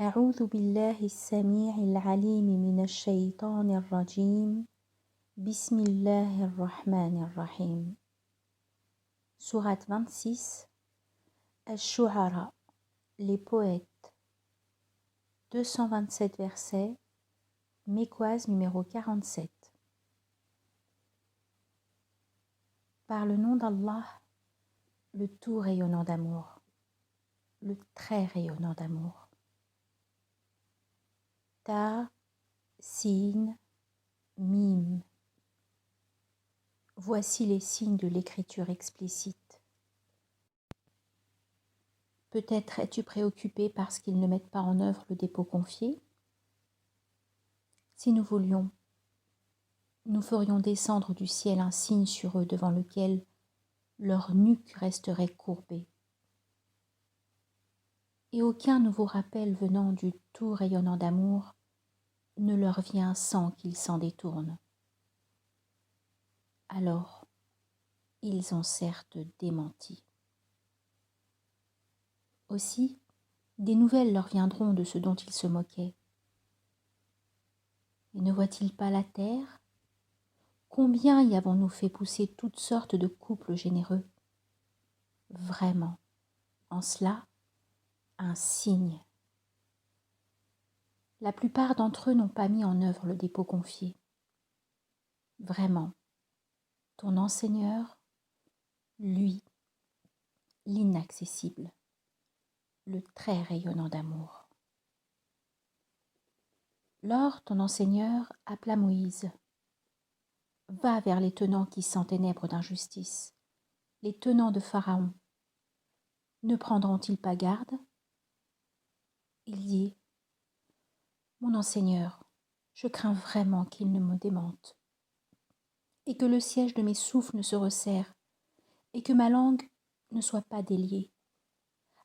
أعوذ بالله السميع العليم من الشيطان الرجيم بسم الله الرحمن الرحيم. Sourate 26 Ash-Shu'ara, les poètes, 227 versets, Mécoise numéro 47. Par le nom d'Allah, le tout rayonnant d'amour, le très rayonnant d'amour. Ta, Sin, Mim. Voici les signes de l'écriture explicite. Peut-être es-tu préoccupé parce qu'ils ne mettent pas en œuvre le dépôt confié? Si nous voulions, nous ferions descendre du ciel un signe sur eux devant lequel leur nuque resterait courbée. Et aucun nouveau rappel venant du tout rayonnant d'amour ne leur vient sans qu'ils s'en détournent. Alors, ils ont certes démenti. Aussi, des nouvelles leur viendront de ce dont ils se moquaient. Et ne voient-ils pas la terre? Combien y avons-nous fait pousser toutes sortes de couples généreux? Vraiment, en cela, un signe. La plupart d'entre eux n'ont pas mis en œuvre le dépôt confié. Vraiment, ton enseigneur, lui, l'inaccessible, le très rayonnant d'amour. Lors ton enseigneur appela Moïse. Va vers les tenants qui s'enténèbrent d'injustice, les tenants de Pharaon. Ne prendront-ils pas garde? Il dit, mon enseigneur, je crains vraiment qu'il ne me démente, et que le siège de mes souffles ne se resserre, et que ma langue ne soit pas déliée.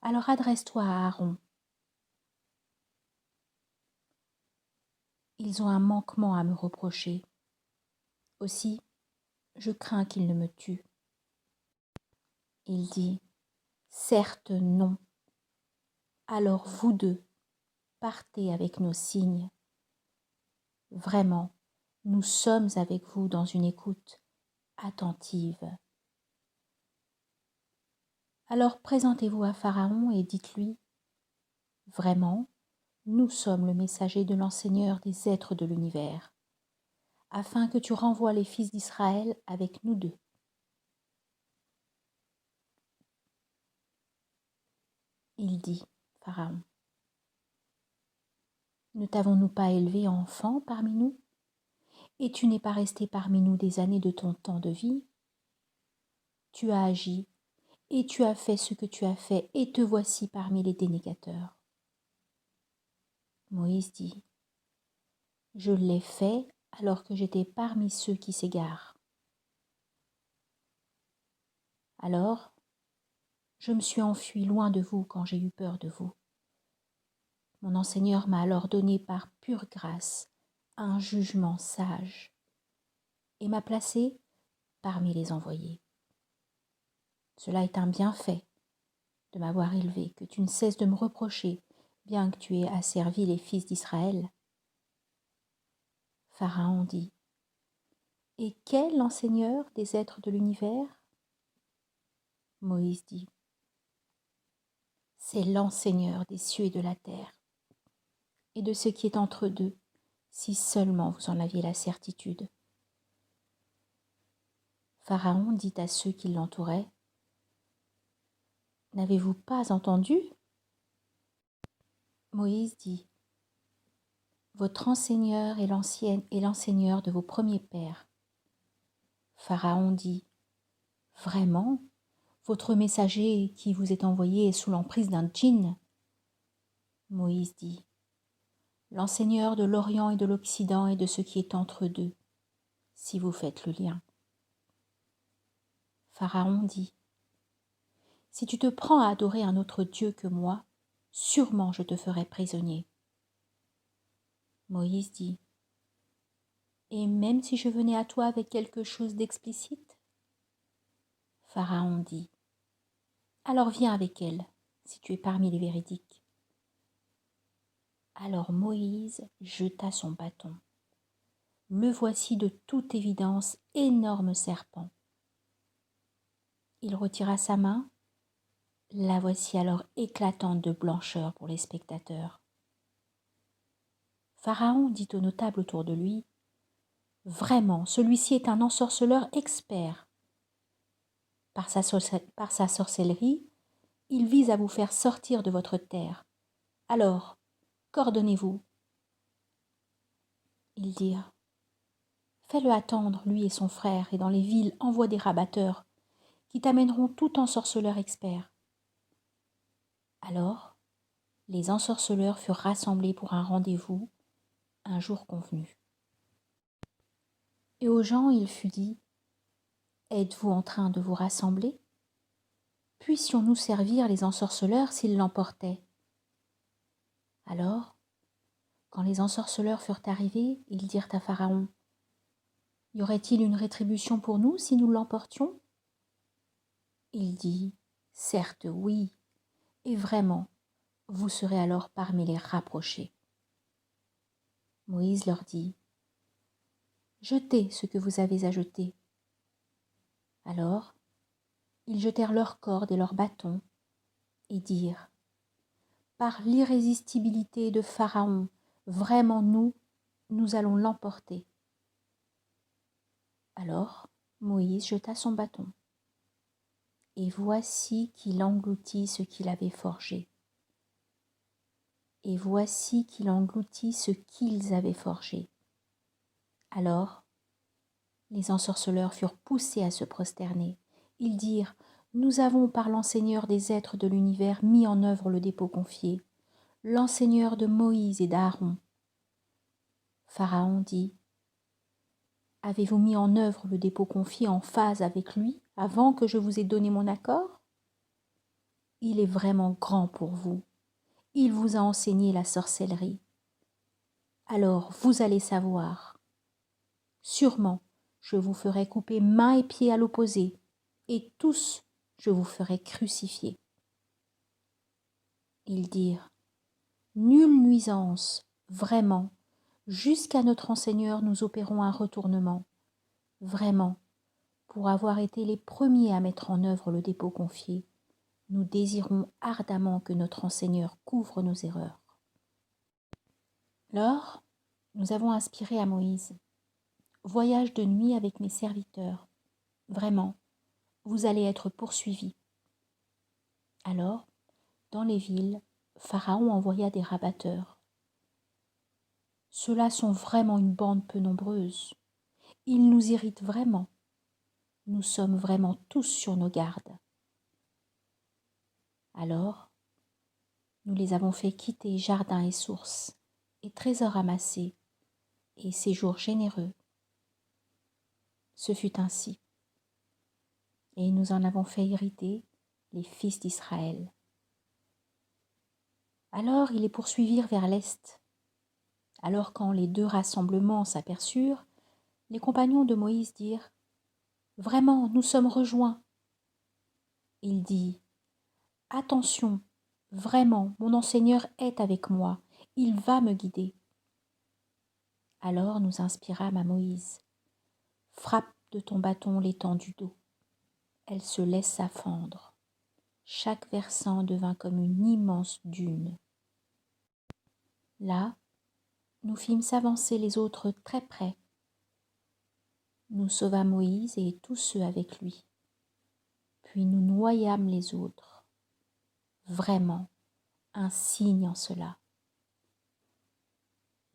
Alors adresse-toi à Aaron. Ils ont un manquement à me reprocher. Aussi, je crains qu'ils ne me tuent. Il dit, certes non. Alors vous deux, partez avec nos signes. Vraiment, nous sommes avec vous dans une écoute attentive. Alors présentez-vous à Pharaon et dites-lui, vraiment, nous sommes le messager de l'enseigneur des êtres de l'univers, afin que tu renvoies les fils d'Israël avec nous deux. Il dit, Pharaon, ne t'avons-nous pas élevé enfant parmi nous? Et tu n'es pas resté parmi nous des années de ton temps de vie? Tu as agi, et tu as fait ce que tu as fait, et te voici parmi les dénégateurs. Moïse dit, je l'ai fait alors que j'étais parmi ceux qui s'égarent. Alors, je me suis enfui loin de vous quand j'ai eu peur de vous. Mon enseigneur m'a alors donné par pure grâce un jugement sage et m'a placé parmi les envoyés. Cela est un bienfait de m'avoir élevé, que tu ne cesses de me reprocher, bien que tu aies asservi les fils d'Israël. Pharaon dit, et quel l'enseigneur des êtres de l'univers? Moïse dit, c'est l'enseigneur des cieux et de la terre, et de ce qui est entre deux, si seulement vous en aviez la certitude. Pharaon dit à ceux qui l'entouraient, n'avez-vous pas entendu? Moïse dit, votre enseigneur est l'enseigneur de vos premiers pères. Pharaon dit, vraiment, votre messager qui vous est envoyé est sous l'emprise d'un djinn? Moïse dit, l'enseigneur de l'Orient et de l'Occident et de ce qui est entre deux, si vous faites le lien. Pharaon dit, si tu te prends à adorer un autre Dieu que moi, sûrement je te ferai prisonnier. Moïse dit, et même si je venais à toi avec quelque chose d'explicite? Pharaon dit, alors viens avec elle, si tu es parmi les véridiques. Alors Moïse jeta son bâton. Le voici de toute évidence énorme serpent. Il retira sa main. La voici alors éclatante de blancheur pour les spectateurs. Pharaon dit aux notables autour de lui, « Vraiment, celui-ci est un ensorceleur expert. Par sa sorcellerie, il vise à vous faire sortir de votre terre. Alors, qu'ordonnez-vous » Ils dirent, « Fais-le attendre, lui et son frère, et dans les villes envoie des rabatteurs, qui t'amèneront tout ensorceleur expert. » Alors, les ensorceleurs furent rassemblés pour un rendez-vous, un jour convenu. Et aux gens il fut dit, « Êtes-vous en train de vous rassembler ? Puissions-nous servir les ensorceleurs s'ils l'emportaient ?» Alors, quand les ensorceleurs furent arrivés, ils dirent à Pharaon, « Y aurait-il une rétribution pour nous si nous l'emportions ?» Il dit, « Certes, oui, et vraiment, vous serez alors parmi les rapprochés. » Moïse leur dit, « Jetez ce que vous avez à jeter. » Alors, ils jetèrent leurs cordes et leurs bâtons et dirent, « Par l'irrésistibilité de Pharaon, vraiment nous allons l'emporter. » Alors Moïse jeta son bâton. Et voici qu'il engloutit ce qu'il avait forgé. Et voici qu'il engloutit ce qu'ils avaient forgé. Alors, les ensorceleurs furent poussés à se prosterner. Ils dirent, « Nous avons par l'enseigneur des êtres de l'univers mis en œuvre le dépôt confié, l'enseigneur de Moïse et d'Aaron. » Pharaon dit, « Avez-vous mis en œuvre le dépôt confié en phase avec lui avant que je vous ai donné mon accord ? Il est vraiment grand pour vous. Il vous a enseigné la sorcellerie. Alors vous allez savoir. Sûrement, je vous ferai couper mains et pieds à l'opposé, et tous je vous ferai crucifier. » Ils dirent, « Nulle nuisance, vraiment, jusqu'à notre enseigneur nous opérons un retournement. Vraiment, pour avoir été les premiers à mettre en œuvre le dépôt confié, nous désirons ardemment que notre enseigneur couvre nos erreurs. » Alors, nous avons inspiré à Moïse, « Voyage de nuit avec mes serviteurs. Vraiment, vous allez être poursuivis. » Alors, dans les villes, Pharaon envoya des rabatteurs. « Ceux-là sont vraiment une bande peu nombreuse. Ils nous irritent vraiment. Nous sommes vraiment tous sur nos gardes. » Alors, nous les avons fait quitter jardins et sources, et trésors amassés, et séjours généreux. Ce fut ainsi. Et nous en avons fait hériter les fils d'Israël. Alors ils les poursuivirent vers l'est. Alors quand les deux rassemblements s'aperçurent, les compagnons de Moïse dirent, « Vraiment, nous sommes rejoints. » Il dit, « Attention, vraiment, mon enseigneur est avec moi, il va me guider. » Alors nous inspirâmes à Moïse, « Frappe de ton bâton l'étang du dos. » Elle se laissa fendre. Chaque versant devint comme une immense dune. Là, nous fîmes s'avancer les autres très près. Nous sauvâmes Moïse et tous ceux avec lui. Puis nous noyâmes les autres. Vraiment, un signe en cela.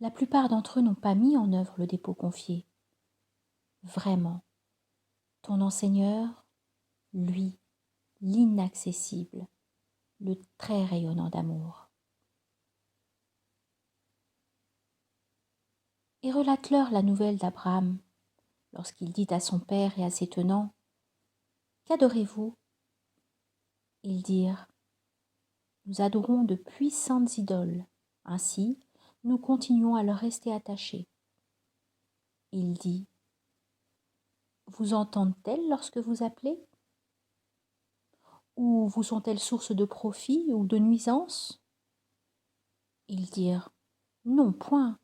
La plupart d'entre eux n'ont pas mis en œuvre le dépôt confié. Vraiment, ton enseigneur, lui, l'inaccessible, le très rayonnant d'amour. Et relate-leur la nouvelle d'Abraham, lorsqu'il dit à son père et à ses tenants, « Qu'adorez-vous » Ils dirent, « Nous adorons de puissantes idoles, ainsi nous continuons à leur rester attachés. » Il dit, « Vous entendent-elles lorsque vous appelez ? Ou vous sont-elles source de profit ou de nuisance ?» Ils dirent, Non, point.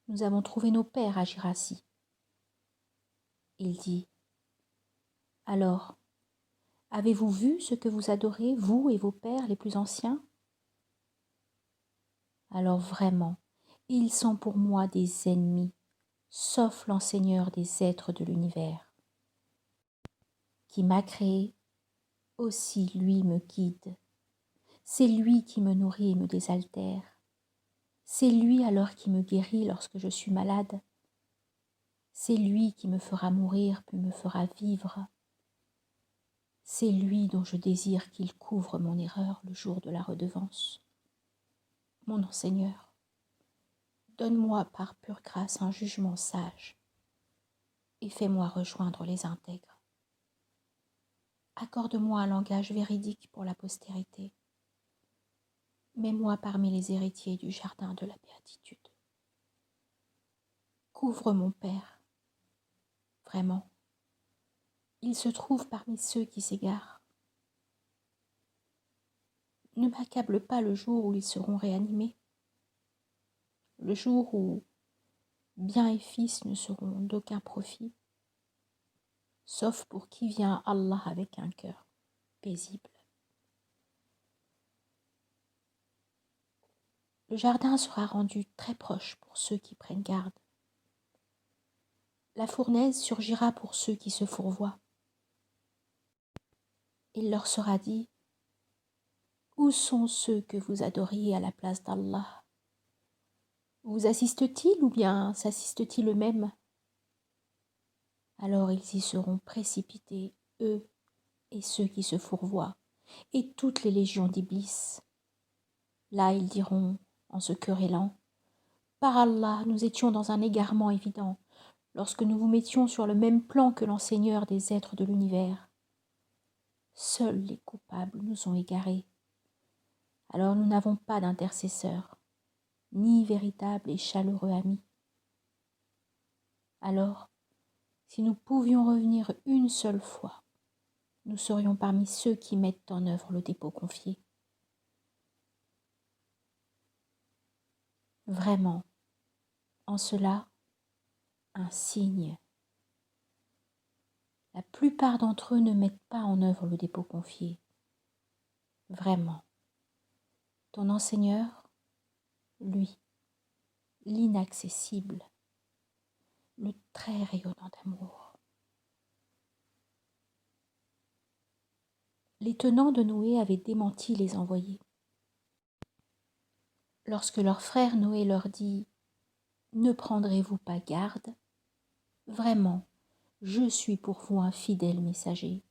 Nous avons trouvé nos pères agir ainsi. Il dit, alors, avez-vous vu ce que vous adorez, vous et vos pères les plus anciens? Alors vraiment, ils sont pour moi des ennemis, sauf l'enseigneur des êtres de l'univers. Qui m'a créé, aussi lui me guide. C'est lui qui me nourrit et me désaltère. C'est lui alors qui me guérit lorsque je suis malade. C'est lui qui me fera mourir puis me fera vivre. C'est lui dont je désire qu'il couvre mon erreur le jour de la redevance. Mon enseigneur, donne-moi par pure grâce un jugement sage et fais-moi rejoindre les intègres. Accorde-moi un langage véridique pour la postérité. Mets-moi parmi les héritiers du jardin de la béatitude. Couvre mon père. Vraiment, il se trouve parmi ceux qui s'égarent. Ne m'accable pas le jour où ils seront réanimés, le jour où bien et fils ne seront d'aucun profit, sauf pour qui vient Allah avec un cœur paisible. Le jardin sera rendu très proche pour ceux qui prennent garde. La fournaise surgira pour ceux qui se fourvoient. Il leur sera dit, où sont ceux que vous adoriez à la place d'Allah? Vous assistent-ils ou bien s'assistent-ils eux-mêmes? Alors ils y seront précipités, eux et ceux qui se fourvoient, et toutes les légions d'Iblis. Là ils diront, en se querellant, par Allah, nous étions dans un égarement évident, lorsque nous vous mettions sur le même plan que l'enseigneur des êtres de l'univers. Seuls les coupables nous ont égarés. Alors nous n'avons pas d'intercesseur, ni véritable et chaleureux ami. Alors, si nous pouvions revenir une seule fois, nous serions parmi ceux qui mettent en œuvre le dépôt confié. Vraiment, en cela, un signe. La plupart d'entre eux ne mettent pas en œuvre le dépôt confié. Vraiment. Ton enseigneur, lui, l'inaccessible, le très rayonnant d'amour. Les tenants de Noé avaient démenti les envoyés. Lorsque leur frère Noé leur dit « Ne prendrez-vous pas garde? Vraiment, je suis pour vous un fidèle messager.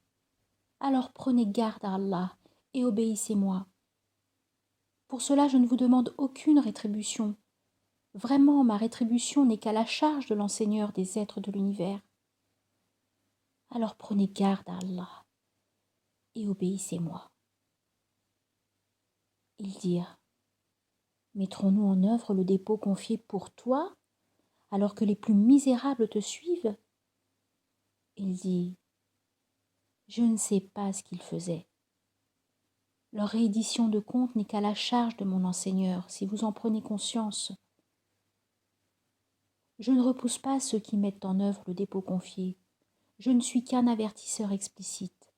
Alors prenez garde à Allah et obéissez-moi. Pour cela, je ne vous demande aucune rétribution. Vraiment, ma rétribution n'est qu'à la charge de l'enseigneur des êtres de l'univers. Alors prenez garde à Allah et obéissez-moi. » Ils dirent, mettrons-nous en œuvre le dépôt confié pour toi, alors que les plus misérables te suivent? Il dit, je ne sais pas ce qu'ils faisaient. Leur réédition de compte n'est qu'à la charge de mon enseigneur, si vous en prenez conscience. Je ne repousse pas ceux qui mettent en œuvre le dépôt confié. Je ne suis qu'un avertisseur explicite.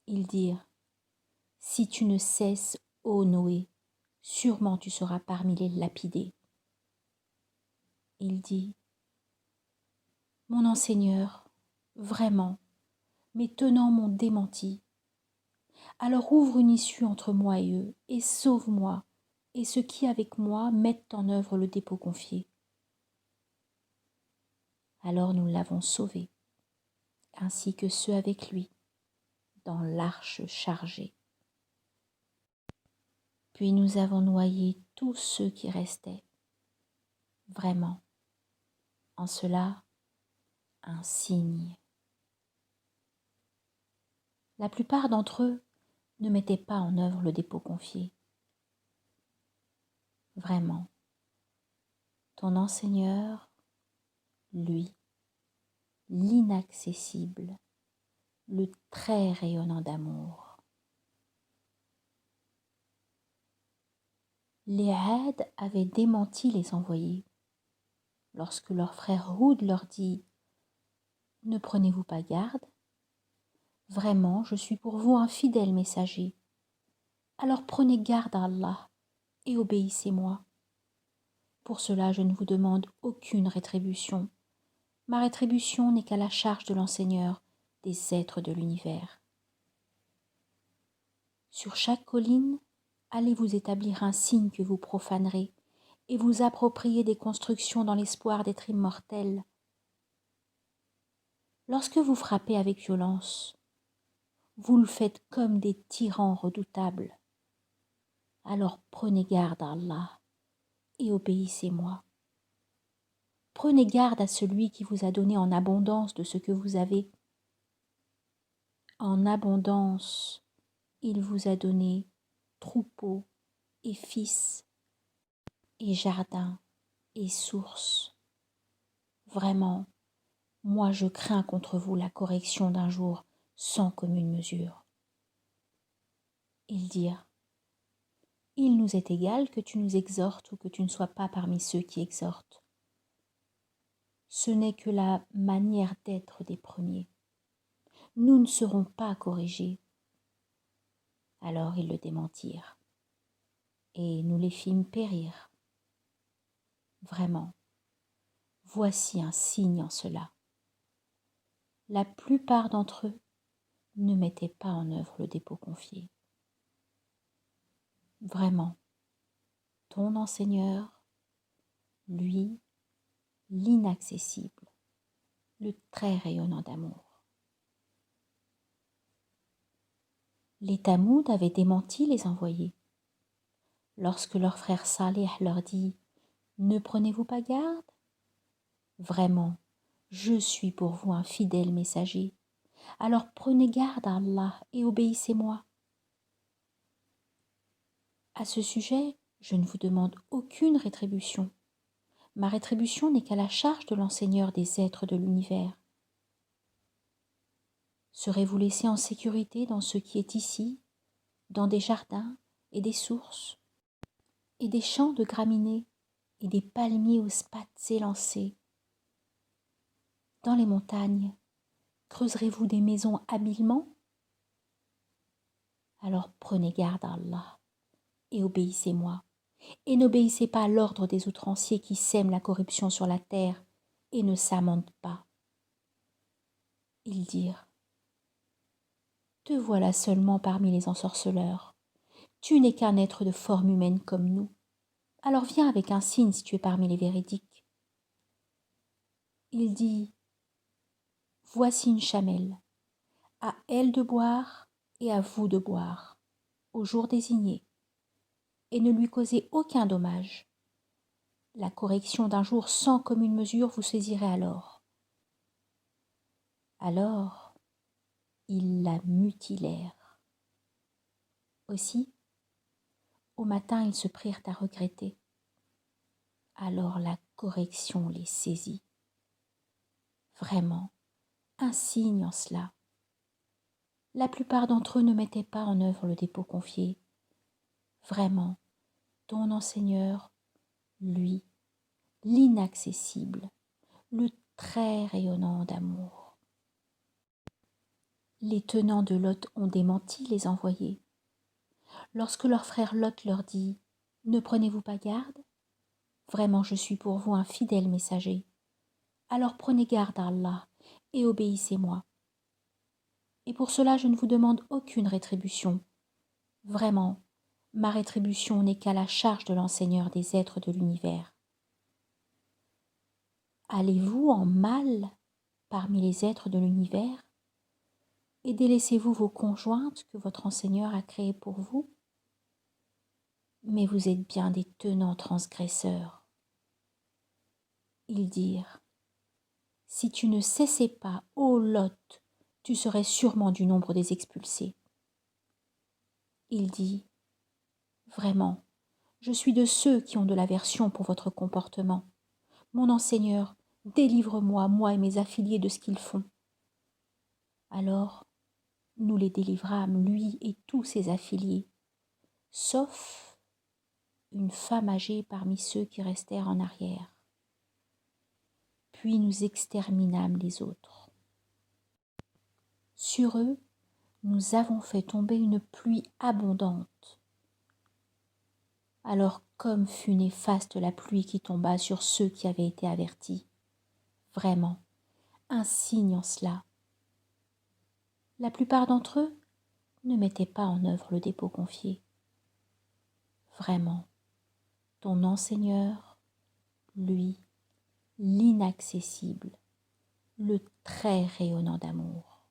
Ils dirent, si tu ne cesses, ô Noé, sûrement tu seras parmi les lapidés. Il dit, mon enseigneur, vraiment, mes tenants m'ont démenti. Alors ouvre une issue entre moi et eux, et sauve-moi, et ceux qui avec moi mettent en œuvre le dépôt confié. Alors nous l'avons sauvé, ainsi que ceux avec lui, dans l'arche chargée. Puis nous avons noyé tous ceux qui restaient. Vraiment, en cela, un signe. La plupart d'entre eux ne mettaient pas en œuvre le dépôt confié. Vraiment, ton enseigneur, lui, l'inaccessible, le très rayonnant d'amour. Les Had avaient démenti les envoyés. Lorsque leur frère Houd leur dit « Ne prenez-vous pas garde ? Vraiment, je suis pour vous un fidèle messager. Alors prenez garde à Allah et obéissez-moi. Pour cela, je ne vous demande aucune rétribution. Ma rétribution n'est qu'à la charge de l'enseigneur des êtres de l'univers. Sur chaque colline, allez vous établir un signe que vous profanerez et vous approprier des constructions dans l'espoir d'être immortel. Lorsque vous frappez avec violence, vous le faites comme des tyrans redoutables. Alors prenez garde à Allah et obéissez-moi. Prenez garde à celui qui vous a donné en abondance de ce que vous avez. En abondance, il vous a donné troupeaux et fils et jardins et sources. Vraiment, moi je crains contre vous la correction d'un jour sans commune mesure. Ils dirent, il nous est égal que tu nous exhortes ou que tu ne sois pas parmi ceux qui exhortent. Ce n'est que la manière d'être des premiers. Nous ne serons pas corrigés. Alors ils le démentirent, et nous les fîmes périr. Vraiment, voici un signe en cela. La plupart d'entre eux ne mettaient pas en œuvre le dépôt confié. Vraiment, ton enseigneur, lui, l'inaccessible, le très rayonnant d'amour. Les Tamoud avaient démenti les envoyés. Lorsque leur frère Salih leur dit « Ne prenez-vous pas garde ? Vraiment, je suis pour vous un fidèle messager. Alors prenez garde à Allah et obéissez-moi. » À ce sujet, je ne vous demande aucune rétribution. Ma rétribution n'est qu'à la charge de l'enseigneur des êtres de l'univers. Serez-vous laissés en sécurité dans ce qui est ici, dans des jardins et des sources, et des champs de graminées, et des palmiers aux spathes élancés? Dans les montagnes, creuserez-vous des maisons habilement? Alors prenez garde à Allah et obéissez-moi, et n'obéissez pas à l'ordre des outranciers qui sèment la corruption sur la terre et ne s'amendent pas. Ils dirent, te voilà seulement parmi les ensorceleurs. Tu n'es qu'un être de forme humaine comme nous. Alors viens avec un signe si tu es parmi les véridiques. Il dit, voici une chamelle, à elle de boire et à vous de boire, au jour désigné, et ne lui causez aucun dommage. La correction d'un jour sans commune mesure vous saisirait alors. Alors, ils la mutilèrent. Aussi, au matin, ils se prirent à regretter. Alors la correction les saisit. Vraiment, un signe en cela. La plupart d'entre eux ne mettaient pas en œuvre le dépôt confié. Vraiment, ton enseigneur, lui, l'inaccessible, le très rayonnant d'amour. Les tenants de Lot ont démenti les envoyés. Lorsque leur frère Lot leur dit « Ne prenez-vous pas garde ? Vraiment, je suis pour vous un fidèle messager. Alors prenez garde à Allah et obéissez-moi. Et pour cela, je ne vous demande aucune rétribution. Vraiment, ma rétribution n'est qu'à la charge de l'enseigneur des êtres de l'univers. Allez-vous en mal parmi les êtres de l'univers et délaissez-vous vos conjointes que votre enseigneur a créées pour vous? Mais vous êtes bien des tenants transgresseurs. Ils dirent, si tu ne cessais pas, ô Lot, tu serais sûrement du nombre des expulsés. Il dit, vraiment, je suis de ceux qui ont de l'aversion pour votre comportement. Mon enseigneur, délivre-moi, moi et mes affiliés, de ce qu'ils font. Alors, nous les délivrâmes, lui et tous ses affiliés, sauf une femme âgée parmi ceux qui restèrent en arrière. Puis nous exterminâmes les autres. Sur eux, nous avons fait tomber une pluie abondante. Alors comme fut néfaste la pluie qui tomba sur ceux qui avaient été avertis. Vraiment, un signe en cela. La plupart d'entre eux ne mettaient pas en œuvre le dépôt confié. Vraiment, ton enseigneur, lui, l'inaccessible, le très rayonnant d'amour.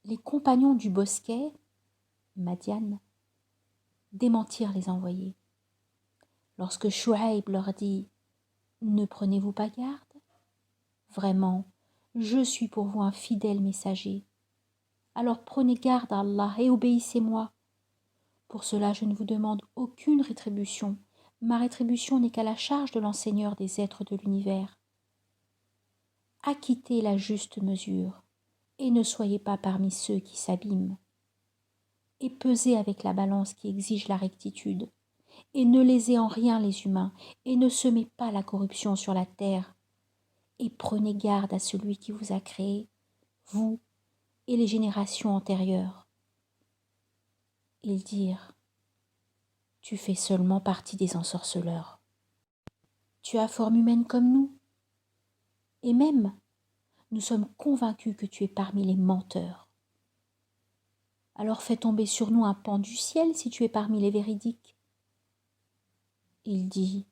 Les compagnons du bosquet, Madian, démentirent les envoyés. Lorsque Chouaïb leur dit « Ne prenez-vous pas garde ? Vraiment, je suis pour vous un fidèle messager. Alors prenez garde à Allah et obéissez-moi. Pour cela, je ne vous demande aucune rétribution. Ma rétribution n'est qu'à la charge de l'enseigneur des êtres de l'univers. Acquittez la juste mesure et ne soyez pas parmi ceux qui s'abîment. Et pesez avec la balance qui exige la rectitude. Et ne lésez en rien les humains et ne semez pas la corruption sur la terre. Et prenez garde à celui qui vous a créé, vous et les générations antérieures. Ils dirent « Tu fais seulement partie des ensorceleurs. Tu as forme humaine comme nous. Et même, nous sommes convaincus que tu es parmi les menteurs. Alors fais tomber sur nous un pan du ciel si tu es parmi les véridiques. » Il dit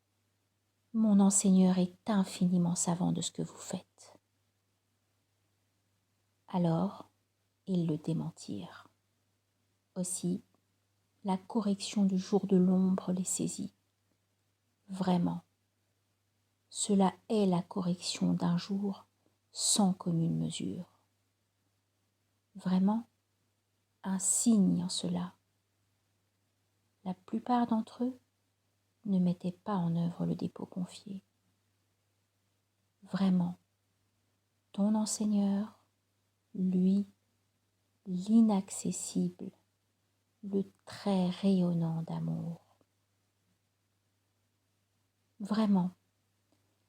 « Mon enseigneur est infiniment savant de ce que vous faites. » Alors, ils le démentirent. Aussi, la correction du jour de l'ombre les saisit. Vraiment, cela est la correction d'un jour sans commune mesure. Vraiment, un signe en cela. La plupart d'entre eux ne mettaient pas en œuvre le dépôt confié. Vraiment, ton enseigneur, lui, l'inaccessible, le très rayonnant d'amour. Vraiment,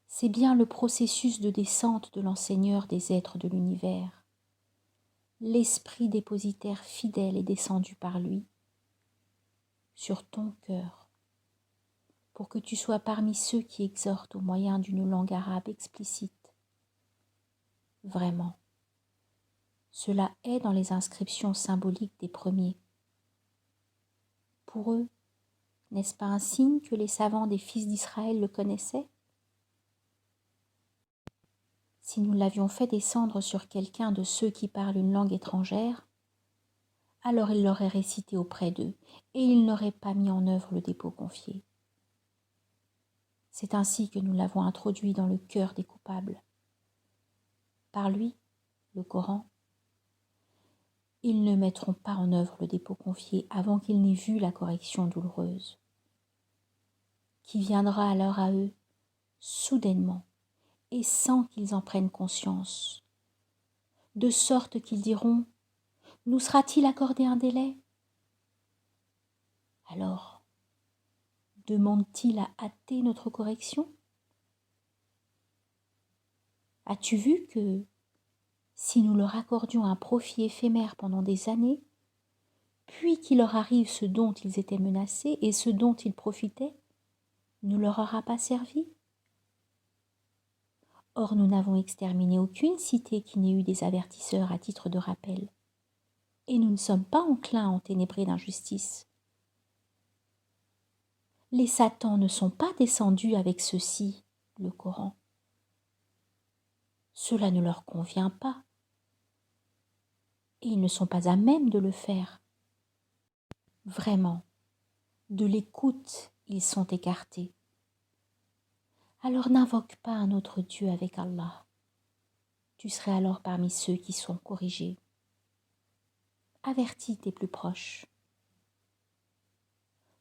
c'est bien le processus de descente de l'enseigneur des êtres de l'univers. L'esprit dépositaire fidèle est descendu par lui sur ton cœur pour que tu sois parmi ceux qui exhortent au moyen d'une langue arabe explicite. Vraiment, cela est dans les inscriptions symboliques des premiers. Pour eux, n'est-ce pas un signe que les savants des fils d'Israël le connaissaient ? Si nous l'avions fait descendre sur quelqu'un de ceux qui parlent une langue étrangère, alors il l'aurait récité auprès d'eux et il n'aurait pas mis en œuvre le dépôt confié. C'est ainsi que nous l'avons introduit dans le cœur des coupables. Par lui, le Coran, ils ne mettront pas en œuvre le dépôt confié avant qu'ils n'aient vu la correction douloureuse, qui viendra alors à eux, soudainement, et sans qu'ils en prennent conscience, de sorte qu'ils diront « Nous sera-t-il accordé un délai ?» Alors, demande-t-il à hâter notre correction ? As-tu vu que, si nous leur accordions un profit éphémère pendant des années, puis qu'il leur arrive ce dont ils étaient menacés et ce dont ils profitaient, ne leur aura pas servi ? Or nous n'avons exterminé aucune cité qui n'ait eu des avertisseurs à titre de rappel, et nous ne sommes pas enclins à enténébrer d'injustice. Les Satans ne sont pas descendus avec ceci, le Coran. Cela ne leur convient pas, et ils ne sont pas à même de le faire. Vraiment, de l'écoute, ils sont écartés. Alors n'invoque pas un autre Dieu avec Allah. Tu serais alors parmi ceux qui sont corrigés. Avertis tes plus proches.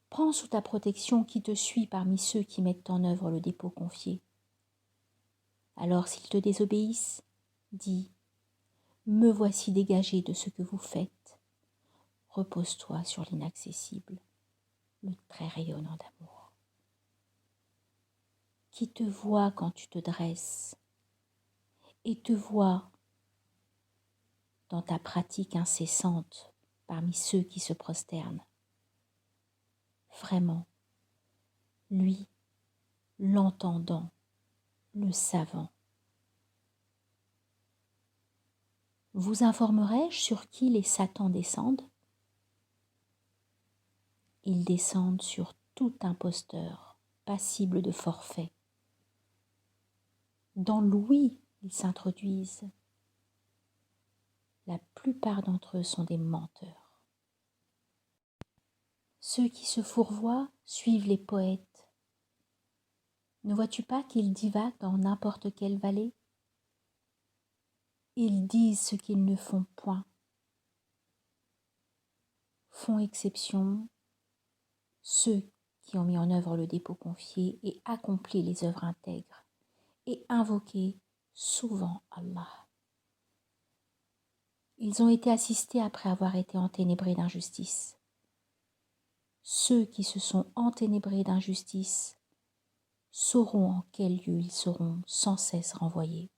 Prends sous ta protection qui te suit parmi ceux qui mettent en œuvre le dépôt confié. Alors s'ils te désobéissent, dis me voici dégagé de ce que vous faites. Repose-toi sur l'inaccessible, le très rayonnant d'amour, qui te voit quand tu te dresses et te voit dans ta pratique incessante parmi ceux qui se prosternent. Vraiment, lui, l'entendant, le savant. Vous informerai-je sur qui les Satans descendent? Ils descendent sur tout imposteur, passible de forfait. Dans l'ouïe, ils s'introduisent. La plupart d'entre eux sont des menteurs. Ceux qui se fourvoient suivent les poètes. Ne vois-tu pas qu'ils divaguent dans n'importe quelle vallée? Ils disent ce qu'ils ne font point. Font exception ceux qui ont mis en œuvre le dépôt confié et accompli les œuvres intègres et invoqué souvent Allah. Ils ont été assistés après avoir été enténébrés d'injustice. Ceux qui se sont enténébrés d'injustice sauront en quel lieu ils seront sans cesse renvoyés.